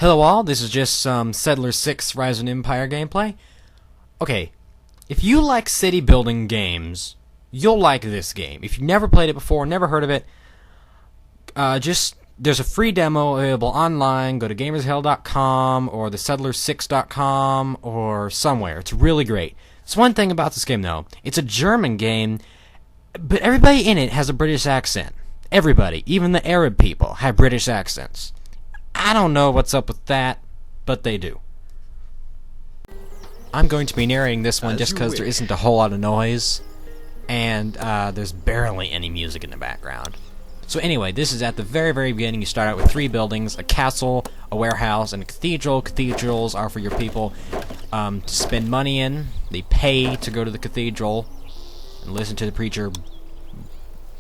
Hello all, this is just some Settler 6 Rise of an Empire gameplay. Okay, if you like city building games, you'll like this game. If you've never played it before, never heard of it, there's a free demo available online. Go to gamershell.com or thesettler6.com or somewhere. It's really great. There's one thing about this game though. It's a German game, but everybody in it has a British accent. Everybody, even the Arab people, have British accents. I don't know what's up with that, but they do. I'm going to be narrating this one just because there isn't a whole lot of noise, and there's barely any music in the background. So anyway, this is at the very, very beginning. You start out with 3 buildings, a castle, a warehouse, and a cathedral. Cathedrals are for your people to spend money in. They pay to go to the cathedral and listen to the preacher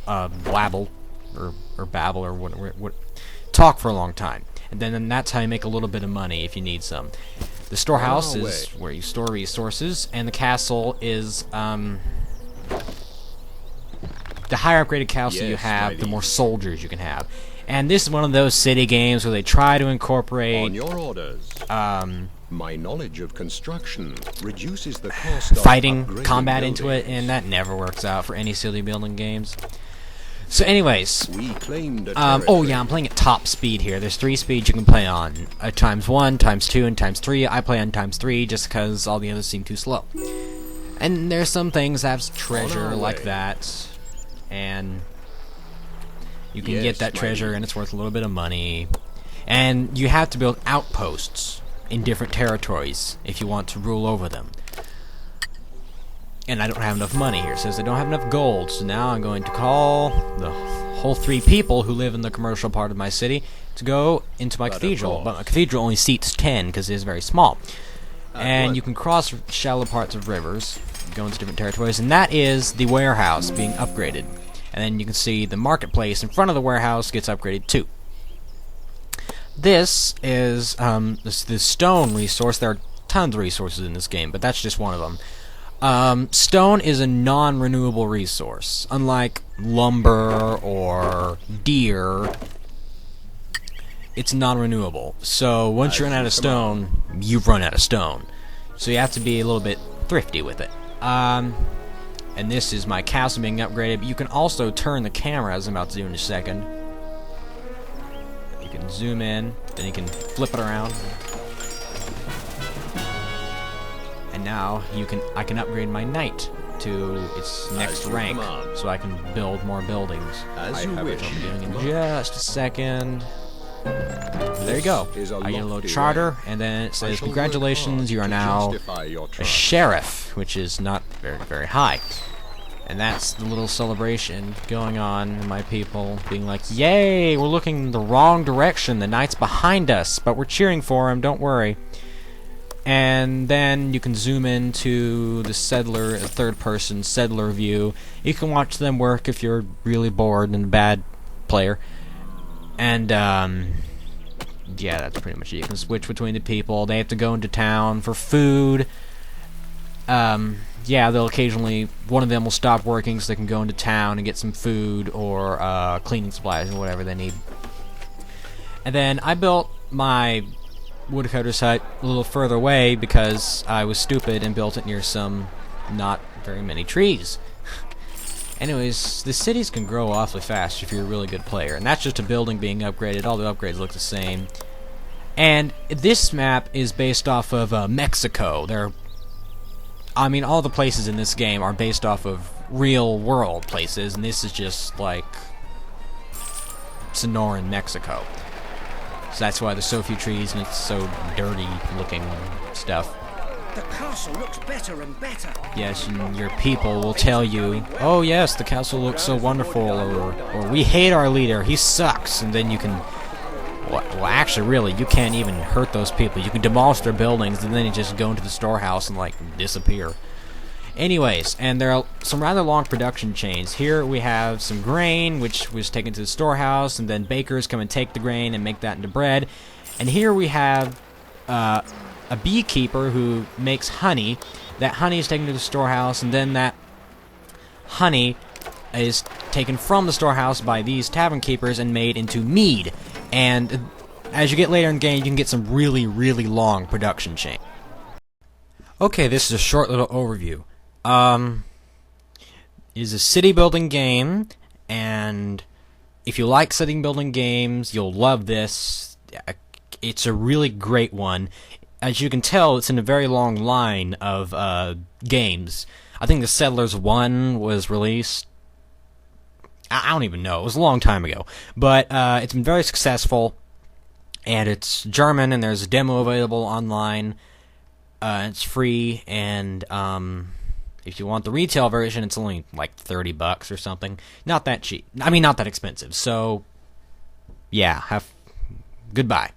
blabble, or babble, or what, talk for a long time. And then that's how you make a little bit of money if you need some. The storehouse is where you store resources, and the castle is the higher upgraded castle you have, the more soldiers you can have. And this is one of those city games where they try to incorporate on your orders. My knowledge of construction reduces the cost fighting of combat buildings. into it, and that never works out for any city building games. So anyways, We claimed a oh yeah, I'm playing at top speed here. There's 3 speeds you can play on. ×1, ×2, and ×3. I play on ×3 just because all the others seem too slow. And there's some things that have treasure like that, and you can get that treasure and it's worth a little bit of money. And you have to build outposts in different territories if you want to rule over them. And I don't have enough money here. It says I don't have enough gold, so now I'm going to call the whole 3 people who live in the commercial part of my city to go into my cathedral. But my cathedral only seats 10 because it is very small. And you can cross shallow parts of rivers, go into different territories, and that is the warehouse being upgraded. And then you can see the marketplace in front of the warehouse gets upgraded too. This is the stone resource. There are tons of resources in this game, but that's just one of them. Stone is a non-renewable resource. Unlike lumber or deer, it's non-renewable. So once you run out of stone, you've run out of stone. So you have to be a little bit thrifty with it. And this is my castle being upgraded. But you can also turn the camera, as I'm about to do in a second. You can zoom in, then you can flip it around. And now I can upgrade my knight to its next rank, so I can build more buildings. Which I'll be doing in just a second. There you go. I get a little charter, and then it says, "Congratulations, you are now a sheriff," which is not very, very high. And that's the little celebration going on. My people being like, "Yay! We're looking the wrong direction. The knight's behind us, but we're cheering for him. Don't worry." And then you can zoom into the settler, third-person settler view. You can watch them work if you're really bored and a bad player. And, yeah, that's pretty much it. You can switch between the people. They have to go into town for food. Yeah, they'll occasionally, one of them will stop working so they can go into town and get some food or cleaning supplies or whatever they need. And then I built my woodcutter's hut a little further away because I was stupid and built it near some not very many trees. Anyways, the cities can grow awfully fast if you're a really good player, and that's just a building being upgraded. All the upgrades look the same. And this map is based off of Mexico. I mean, all the places in this game are based off of real world places, and this is just like Sonoran, Mexico. So that's why there's so few trees and it's so dirty looking stuff. The castle looks better and better. Yes, and your people will tell you, "Oh yes, the castle looks so wonderful," or "We hate our leader, he sucks." And then you can, well actually really, you can't even hurt those people. You can demolish their buildings and then you just go into the storehouse and like disappear. Anyways, and there are some rather long production chains. Here we have some grain, which was taken to the storehouse, and then bakers come and take the grain and make that into bread. And here we have a beekeeper who makes honey. That honey is taken to the storehouse, and then that honey is taken from the storehouse by these tavern keepers and made into mead. And as you get later in the game, you can get some really, really long production chain. Okay, this is a short little overview. It is a city building game, and if you like city building games, you'll love this. It's a really great one. As you can tell, it's in a very long line of games. I think the Settlers 1 was released. I don't even know. It was a long time ago. But it's been very successful, and it's German, and there's a demo available online. It's free, and if you want the retail version, it's only like $30 or something. Not that cheap. I mean, not that expensive. So, yeah, goodbye.